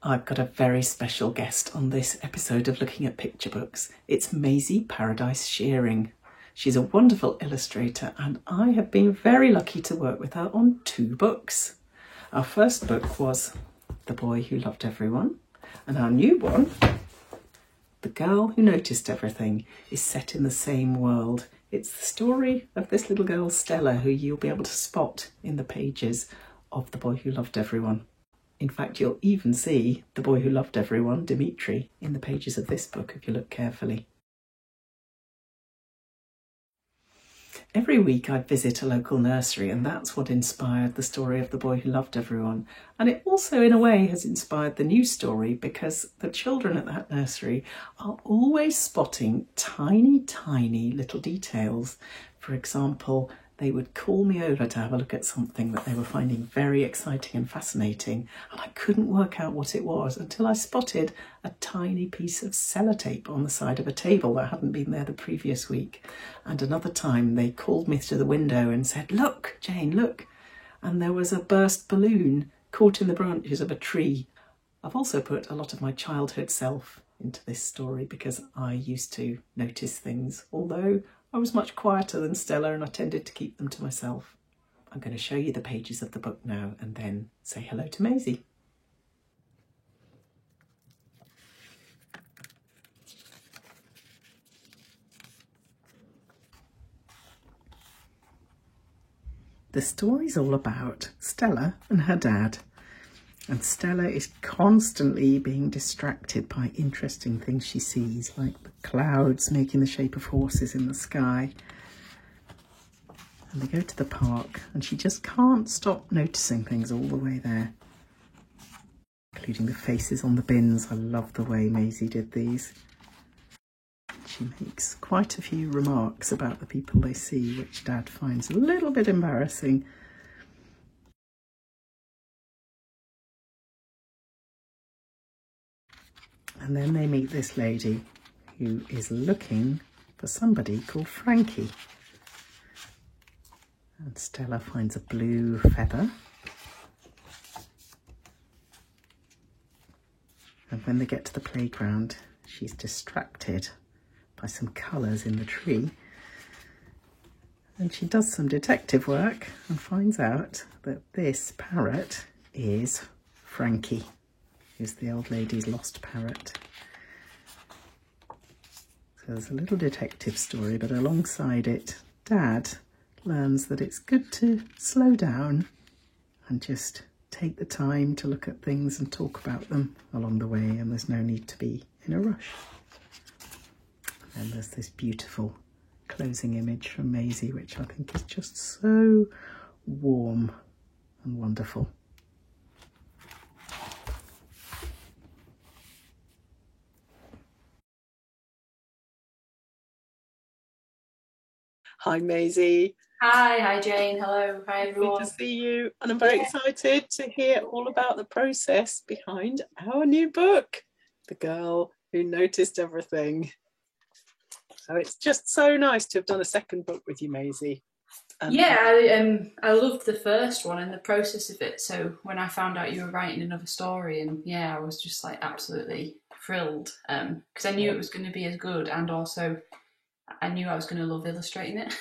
I've got a very special guest on this episode of Looking at Picture Books. It's Maisie Paradise Shearing. She's a wonderful illustrator and I have been very lucky to work with her on 2 books. Our first book was The Boy Who Loved Everyone, and our new one, The Girl Who Noticed Everything, is set in the same world. It's the story of this little girl, Stella, who you'll be able to spot in the pages of The Boy Who Loved Everyone. In fact, you'll even see The Boy Who Loved Everyone, Dimitri, in the pages of this book if you look carefully. Every week I visit a local nursery, and that's what inspired the story of The Boy Who Loved Everyone. And it also, in a way, has inspired the new story because the children at that nursery are always spotting tiny, tiny little details. For example, they would call me over to have a look at something that they were finding very exciting and fascinating, and I couldn't work out what it was until I spotted a tiny piece of sellotape on the side of a table that hadn't been there the previous week. And another time they called me to the window and said, "Look, Jane, look," and there was a burst balloon caught in the branches of a tree. I've also put a lot of my childhood self into this story because I used to notice things, although I was much quieter than Stella and I tended to keep them to myself. I'm going to show you the pages of the book now and then say hello to Maisie. The story's all about Stella and her dad. And Stella is constantly being distracted by interesting things she sees, like the clouds making the shape of horses in the sky. And they go to the park and she just can't stop noticing things all the way there, including the faces on the bins. I love the way Maisie did these. She makes quite a few remarks about the people they see, which Dad finds a little bit embarrassing. And then they meet this lady who is looking for somebody called Frankie. And Stella finds a blue feather. And when they get to the playground, she's distracted by some colours in the tree. And she does some detective work and finds out that this parrot is Frankie, who's the old lady's lost parrot. So there's a little detective story, but alongside it, Dad learns that it's good to slow down and just take the time to look at things and talk about them along the way, and there's no need to be in a rush. And there's this beautiful closing image from Maisie, which I think is just so warm and wonderful. Hi Maisie. Hi Jane, hello, hi everyone. Good to see you, and I'm very excited to hear all about the process behind our new book, The Girl Who Noticed Everything. So it's just so nice to have done a second book with you, Maisie. I loved the first one and the process of it, so when I found out you were writing another story, and I was just like absolutely thrilled, because I knew it was going to be as good, and also I knew I was going to love illustrating it.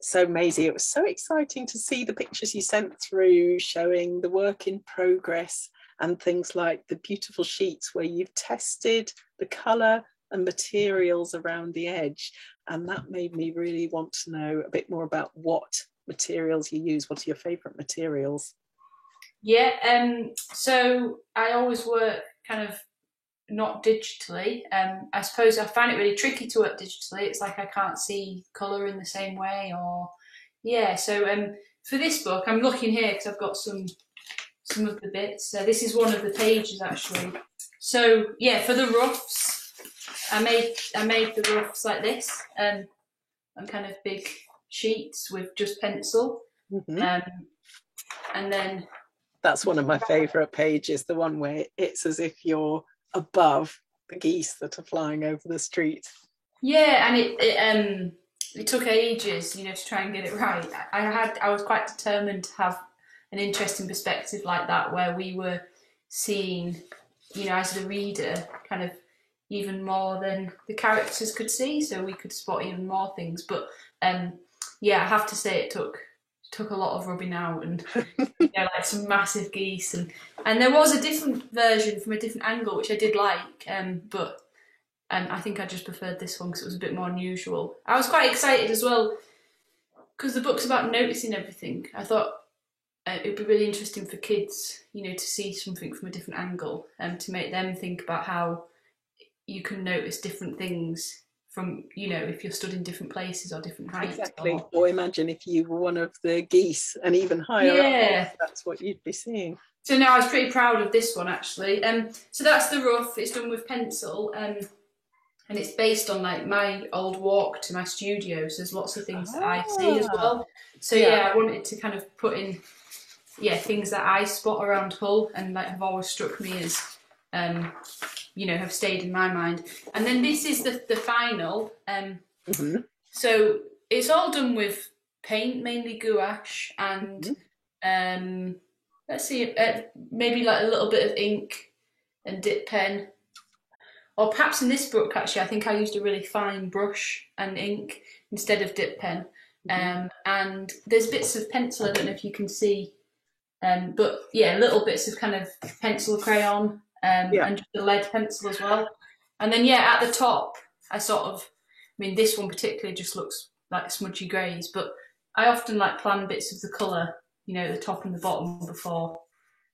So Maisie, it was so exciting to see the pictures you sent through showing the work in progress and things like the beautiful sheets where you've tested the colour and materials around the edge. And that made me really want to know a bit more about what materials you use. What are your favourite materials? So I always work kind of not digitally. I suppose I find it really tricky to work digitally. It's like I can't see colour in the same way, or for this book, I'm looking here because I've got some of the bits. This is one of the pages actually. So for the roughs, I made the roughs like this, on kind of big sheets with just pencil, and then that's one of my favourite pages, the one where it's as if you're above the geese that are flying over the street. Yeah, and it took ages, to try and get it right. I was quite determined to have an interesting perspective like that, where we were seeing you know, as the reader, kind of even more than the characters could see, so we could spot even more things. But yeah, I have to say it took a lot of rubbing out, and you know, like some massive geese, and there was a different version from a different angle which I did like, but I think I just preferred this one because it was a bit more unusual. I was quite excited as well because the book's about noticing everything. I thought it'd be really interesting for kids, you know, to see something from a different angle and to make them think about how you can notice different things from, you know, if you're stood in different places or different heights. Exactly. Or imagine if you were one of the geese and even higher up, that's what you'd be seeing. So now I was pretty proud of this one actually. So that's the rough. It's done with pencil, and it's based on like my old walk to my studio. So there's lots of things that I see as well. So yeah, I wanted to kind of put in things that I spot around Hull and like have always struck me as you know, have stayed in my mind. And then this is the final. So it's all done with paint, mainly gouache, and let's see, maybe like a little bit of ink and dip pen. Or perhaps in this book, actually, I think I used a really fine brush and ink instead of dip pen. And there's bits of pencil, I don't know if you can see, but yeah, little bits of kind of pencil crayon, and just a lead pencil as well. And then, yeah, at the top, I mean, this one particularly just looks like smudgy greys, but I often like plan bits of the colour, you know, the top and the bottom before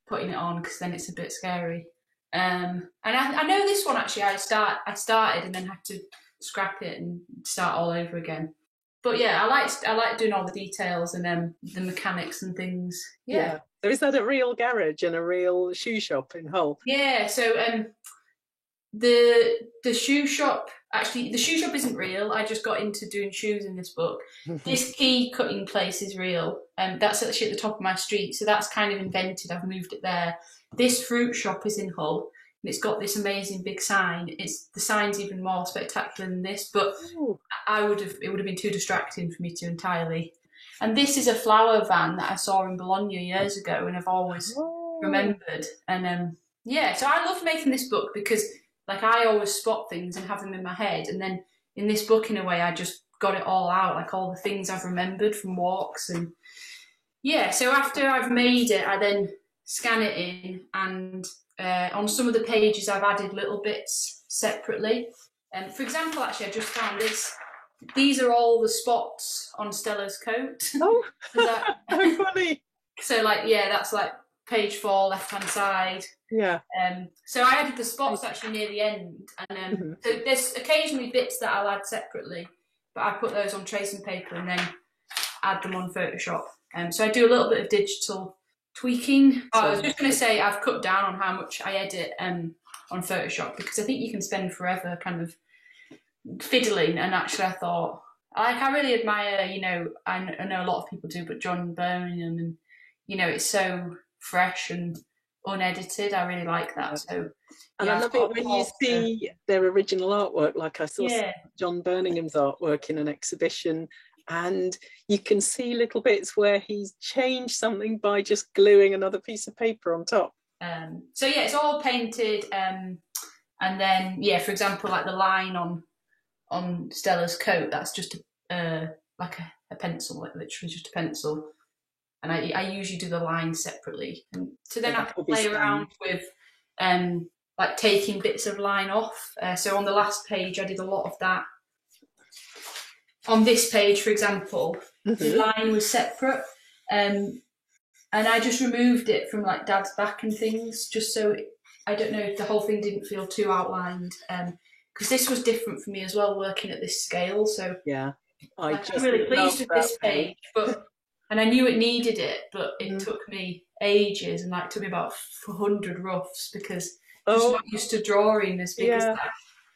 putting it on, because then it's a bit scary. And I know this one actually I started and then had to scrap it and start all over again. But yeah, I like doing all the details and the mechanics and things. Yeah. So is that a real garage and a real shoe shop in Hull? Yeah. So the shoe shop, actually the shoe shop isn't real. I just got into doing shoes in this book. This key cutting place is real. That's actually at the top of my street, so that's kind of invented. I've moved it there. This fruit shop is in Hull, and it's got this amazing big sign. The sign's even more spectacular than this, but it would have been too distracting for me to entirely. And this is a flower van that I saw in Bologna years ago, and I've always remembered. And so I love making this book because, like, I always spot things and have them in my head, and then in this book, in a way, I just got it all out, like all the things I've remembered from walks. And yeah, so after I've made it, I then scan it in, and on some of the pages I've added little bits separately. For example, actually, I just found this. These are all the spots on Stella's coat. Oh, how funny. So, like, yeah, that's like page 4, left-hand side. Yeah. So I added the spots actually near the end. And so there's occasionally bits that I'll add separately, but I put those on tracing paper and then add them on Photoshop. So I do a little bit of digital tweaking. I was just going to say I've cut down on how much I edit on Photoshop, because I think you can spend forever kind of fiddling. And actually I thought, I really admire, you know, I know a lot of people do, but John Birmingham, and, you know, it's so fresh and unedited. I really like that. So, and I love it when you see their original artwork. Like I saw John Birmingham's artwork in an exhibition, and you can see little bits where he's changed something by just gluing another piece of paper on top. So yeah, it's all painted, and then for example, like the line on Stella's coat, that's just like a pencil, like literally just a pencil. And I usually do the lines separately, and so then I can play around with like taking bits of line off. So on the last page, I did a lot of that. On this page, for example, the line was separate, and I just removed it from like Dad's back and things, just so I don't know if the whole thing didn't feel too outlined. Because this was different for me as well, working at this scale. So yeah, I'm really pleased with this page, and I knew it needed it, but it took me ages, and like took me about 400 roughs, because I'm just not used to drawing as big as that.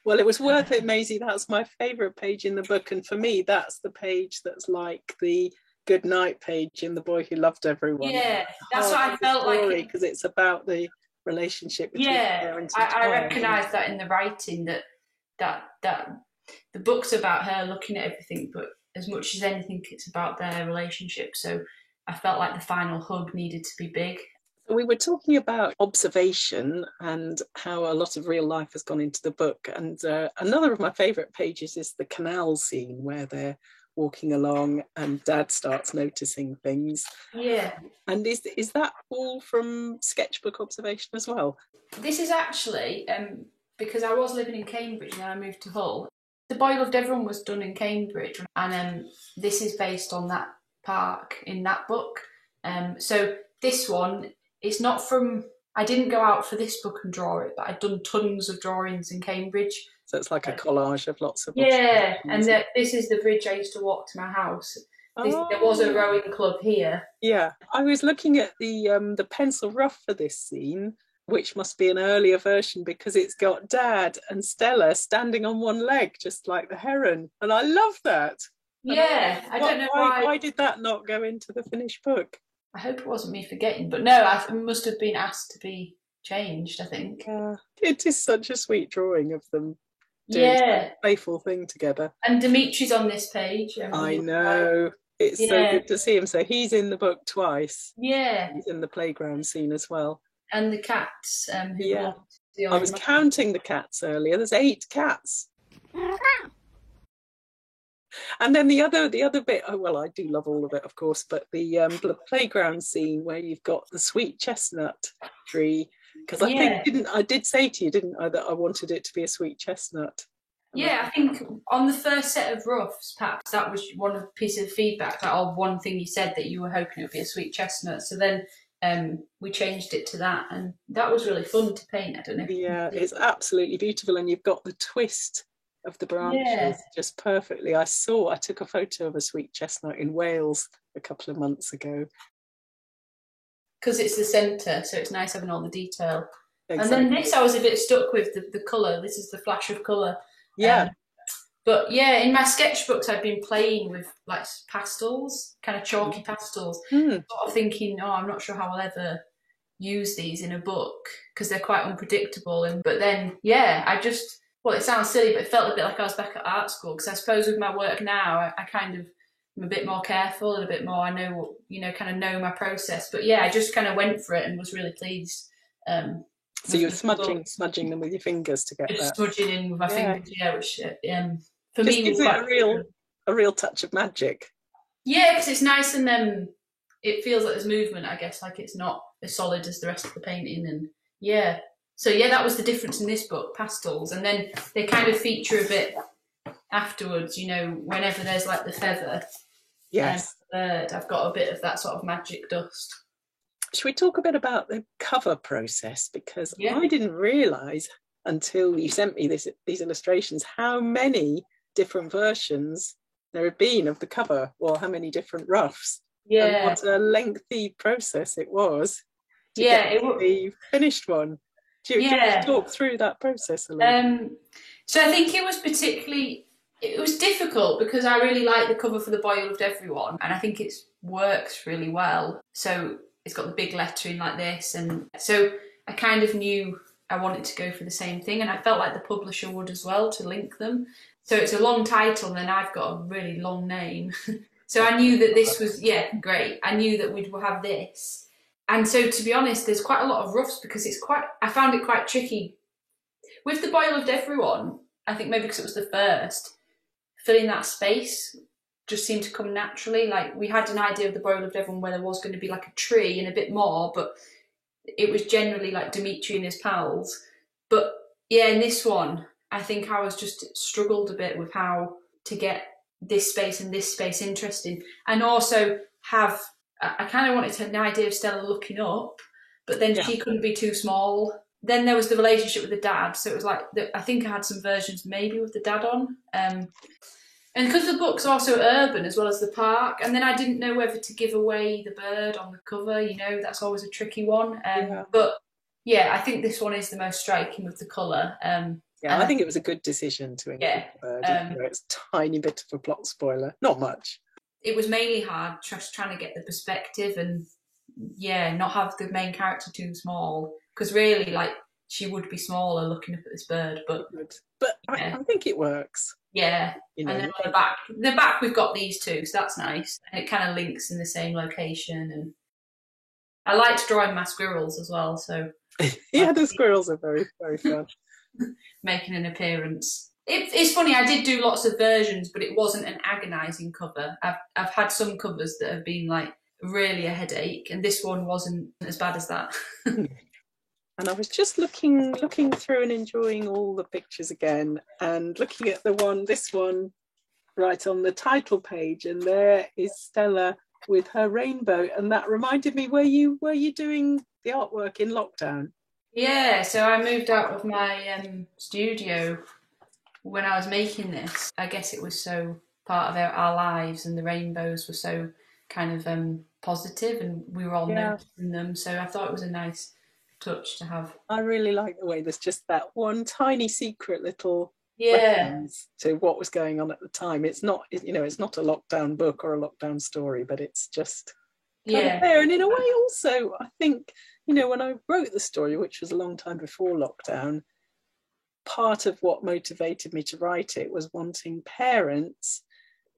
Well, it was worth it, Maisie. That's my favourite page in the book, and for me, that's the page that's like the good night page in The Boy Who Loved Everyone. Yeah, that's what I felt like, because it's about the relationship between parents and I recognise that in the writing, that the book's about her looking at everything, but as much as anything, it's about their relationship. So I felt like the final hug needed to be big. We were talking about observation and how a lot of real life has gone into the book. And another of my favourite pages is the canal scene where they're walking along and Dad starts noticing things. Yeah. And is that all from sketchbook observation as well? This is actually, because I was living in Cambridge and then I moved to Hull. The Boy Who Loved Everyone was done in Cambridge, and this is based on that park in that book. So this one, it's not from, I didn't go out for this book and draw it, but I'd done tons of drawings in Cambridge. So it's like a collage of lots of... Yeah, and this is the bridge I used to walk to my house. There was a rowing club here. Yeah, I was looking at the pencil rough for this scene, which must be an earlier version because it's got Dad and Stella standing on one leg, just like the heron. And I love that. Yeah, I don't know why. Why did that not go into the finished book? I hope it wasn't me forgetting, but no, I must have been asked to be changed, I think. It is such a sweet drawing of them doing a playful thing together. And Dimitri's on this page. I know. It's so good to see him. So he's in the book twice. Yeah. He's in the playground scene as well. And the cats. I was counting the cats earlier. There's 8 cats. And then the other bit, well, I do love all of it, of course, but the playground scene where you've got the sweet chestnut tree, because I did say to you, didn't I, that I wanted it to be a sweet chestnut. Yeah, I think on the first set of roughs, perhaps that was one piece of feedback, one thing you said, that you were hoping it would be a sweet chestnut. So then we changed it to that, and that was really fun to paint. I don't know. Yeah, it's absolutely beautiful, and you've got the twist of the branches just perfectly. I took a photo of a sweet chestnut in Wales a couple of months ago. Because it's the centre, so it's nice having all the detail. Exactly. And then this, I was a bit stuck with the colour. This is the flash of colour. Yeah. But yeah, in my sketchbooks, I've been playing with like pastels, kind of chalky pastels, sort of thinking, I'm not sure how I'll ever use these in a book because they're quite unpredictable. But then, well, it sounds silly, but it felt a bit like I was back at art school, because I suppose with my work now, I kind of am a bit more careful and a bit more, I know, kind of know my process. But yeah, I just kind of went for it and was really pleased. So you're smudging them with your fingers to get that. Smudging in with my fingers, which for just me gives it a real touch of magic. Yeah, because it's nice, and it feels like there's movement, I guess, like it's not as solid as the rest of the painting, and So that was the difference in this book, pastels, and then they kind of feature a bit afterwards, whenever there's like the feather. Yes. And the bird, I've got a bit of that sort of magic dust. Should we talk a bit about the cover process? Because I didn't realise until you sent me these illustrations how many different versions there had been of the cover, or how many different roughs. Yeah. And what a lengthy process it was to get the finished one. Do you want to talk through that process a little? So I think it was difficult because I really like the cover for The Boy Who Loved Everyone, and I think it works really well. So it's got the big lettering like this, and so I kind of knew I wanted to go for the same thing, and I felt like the publisher would as well, to link them. So it's a long title, and then I've got a really long name. So I knew that this was, great. I knew that we'd have this. And so, to be honest, there's quite a lot of roughs because I found it quite tricky. With The Boy Who Loved Everyone, I think maybe because it was the first, filling that space just seemed to come naturally. Like, we had an idea of The Boy Who Loved Everyone where there was going to be like a tree and a bit more, but it was generally like Dimitri and his pals. But yeah, in this one, I think I was just struggled a bit with how to get this space and this space interesting, and also I kind of wanted to have an idea of Stella looking up, but then she couldn't be too small. Then there was the relationship with the dad, so it was like I think I had some versions maybe with the dad on, and because the book's also urban as well as the park, and then I didn't know whether to give away the bird on the cover. That's always a tricky one. But I think this one is the most striking with the colour. I think it was a good decision to include the bird. It's a tiny bit of a plot spoiler, not much. It was mainly hard just trying to get the perspective and not have the main character too small, because really, like, she would be smaller looking up at this bird, but I think it works. Yeah, and then on the back we've got these two, so that's nice, and it kind of links in the same location. And I liked drawing my squirrels as well, so yeah, the squirrels are very, very fun. Making an appearance. It's funny, I did do lots of versions, but it wasn't an agonising cover. I've had some covers that have been like really a headache, and this one wasn't as bad as that. And I was just looking through and enjoying all the pictures again, and looking at this one right on the title page, and there is Stella with her rainbow, and that reminded me, were you doing the artwork in lockdown? Yeah, so I moved out of my studio when I was making this. I guess it was so part of our lives, and the rainbows were so kind of positive, and we were all noticing them, so I thought it was a nice touch to have. I really like the way there's just that one tiny secret little reference to what was going on at the time. It's not, it's not a lockdown book or a lockdown story, but it's just kind of there. And in a way also, I think, when I wrote the story, which was a long time before lockdown, part of what motivated me to write it was wanting parents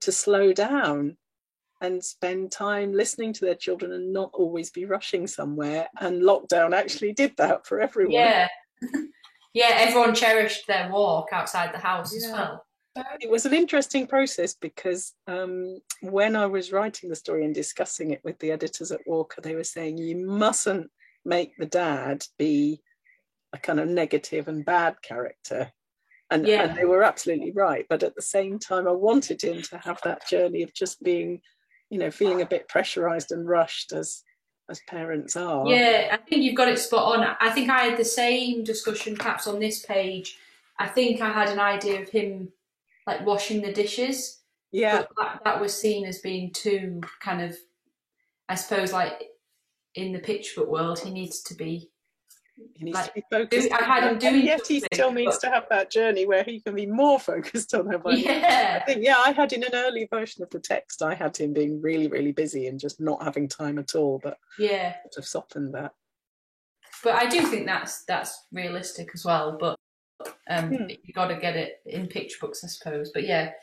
to slow down and spend time listening to their children and not always be rushing somewhere. And lockdown actually did that for everyone. Yeah. Yeah, everyone cherished their walk outside the house as well. It was an interesting process because when I was writing the story and discussing it with the editors at Walker, they were saying you mustn't make the dad be a kind of negative and bad character. And they were absolutely right. But at the same time, I wanted him to have that journey of just being, feeling a bit pressurized and rushed as parents are. Yeah, I think you've got it spot on. I think I had the same discussion perhaps on this page. I think I had an idea of him like washing the dishes. Yeah. But that was seen as being too kind of, I suppose, like in the picture book world, he needs to be focused. I had him doing, yet he still needs to have that journey where he can be more focused on her. Yeah. I think, I had in an early version of the text, I had him being really, really busy and just not having time at all. But sort of softened that. But I do think that's realistic as well. But you got to get it in picture books, I suppose. But I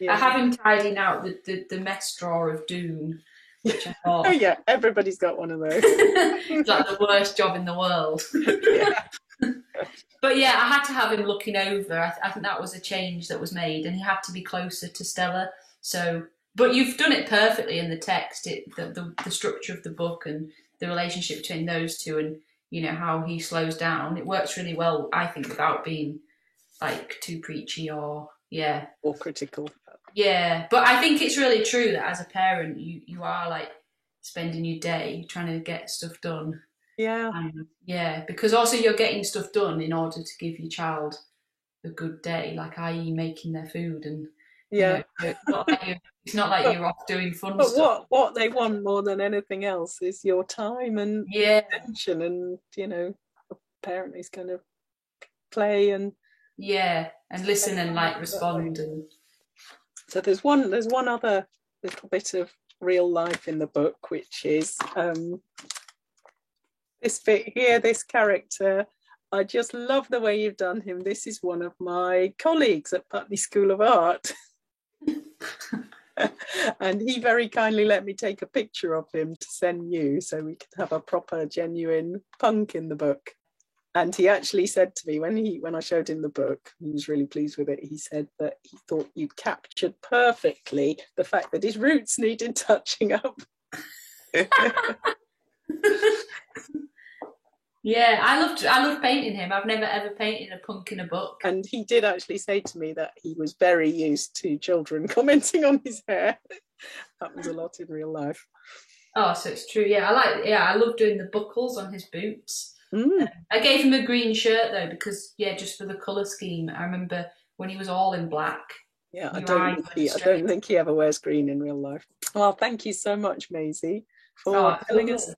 have him tidying out the mess drawer of Dune. Which I thought, everybody's got one of those. It's like the worst job in the world. But I had to have him looking over. I think that was a change that was made, and he had to be closer to Stella. So, but you've done it perfectly in the text. The structure of the book and the relationship between those two, and how he slows down. It works really well, I think, without being like too preachy or critical. Yeah, but I think it's really true that as a parent, you are like spending your day trying to get stuff done. Yeah. Because also you're getting stuff done in order to give your child a good day, like i.e. making their food and it's not like you're off doing fun stuff. But what they want more than anything else is your time and attention, and a parent is going to play and listen and like respond. And so there's one other little bit of real life in the book, which is this bit here, this character. I just love the way you've done him. This is one of my colleagues at Putney School of Art. And he very kindly let me take a picture of him to send you so we could have a proper, genuine punk in the book. And he actually said to me when I showed him the book, he was really pleased with it. He said that he thought you'd captured perfectly the fact that his roots needed touching up. I loved painting him. I've never ever painted a punk in a book. And he did actually say to me that he was very used to children commenting on his hair. Happens a lot in real life. Oh, so it's true. I love doing the buckles on his boots. I gave him a green shirt though because just for the colour scheme. I remember when he was all in black. Yeah, I don't think he ever wears green in real life. Well, thank you so much, Maisie, for telling us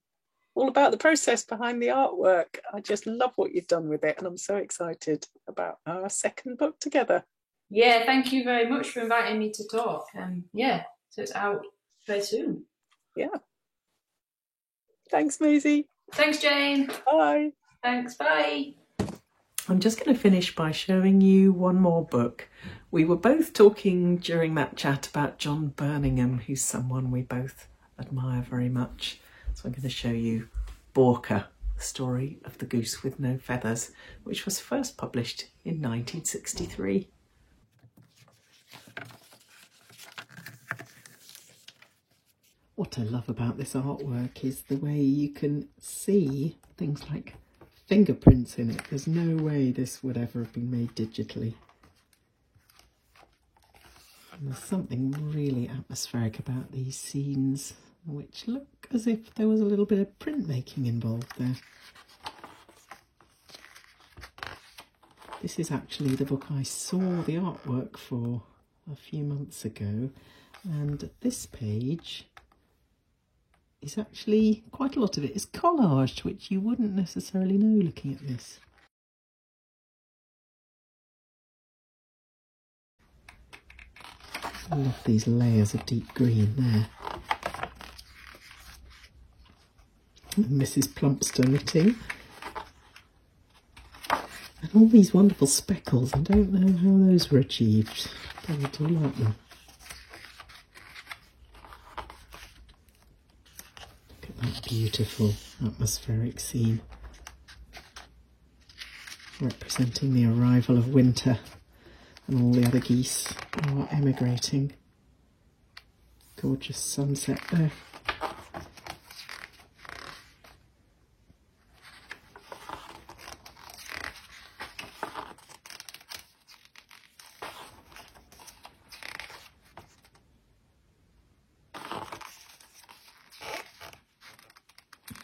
all about the process behind the artwork. I just love what you've done with it, and I'm so excited about our second book together. Yeah, thank you very much for inviting me to talk. So it's out very soon. Yeah. Thanks, Maisie. Thanks, Jane. Bye. Thanks, bye. I'm just going to finish by showing you one more book. We were both talking during that chat about John Birmingham, who's someone we both admire very much. So I'm going to show you Borka, the story of the goose with no feathers, which was first published in 1963. What I love about this artwork is the way you can see things like fingerprints in it. There's no way this would ever have been made digitally. And there's something really atmospheric about these scenes, which look as if there was a little bit of printmaking involved there. This is actually the book I saw the artwork for a few months ago, and this page is actually, quite a lot of it is collaged, which you wouldn't necessarily know looking at this. I love these layers of deep green there. And Mrs. Plumpster knitting. And all these wonderful speckles, I don't know how those were achieved, but I do like them. Look at that beautiful atmospheric scene, representing the arrival of winter and all the other geese are emigrating. Gorgeous sunset there.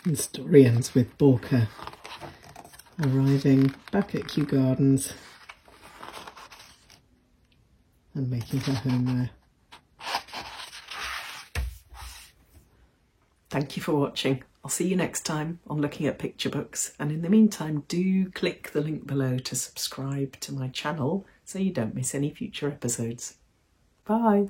The story ends with Borka arriving back at Kew Gardens and making her home there. Thank you for watching. I'll see you next time on Looking at Picture Books, and in the meantime do click the link below to subscribe to my channel so you don't miss any future episodes. Bye!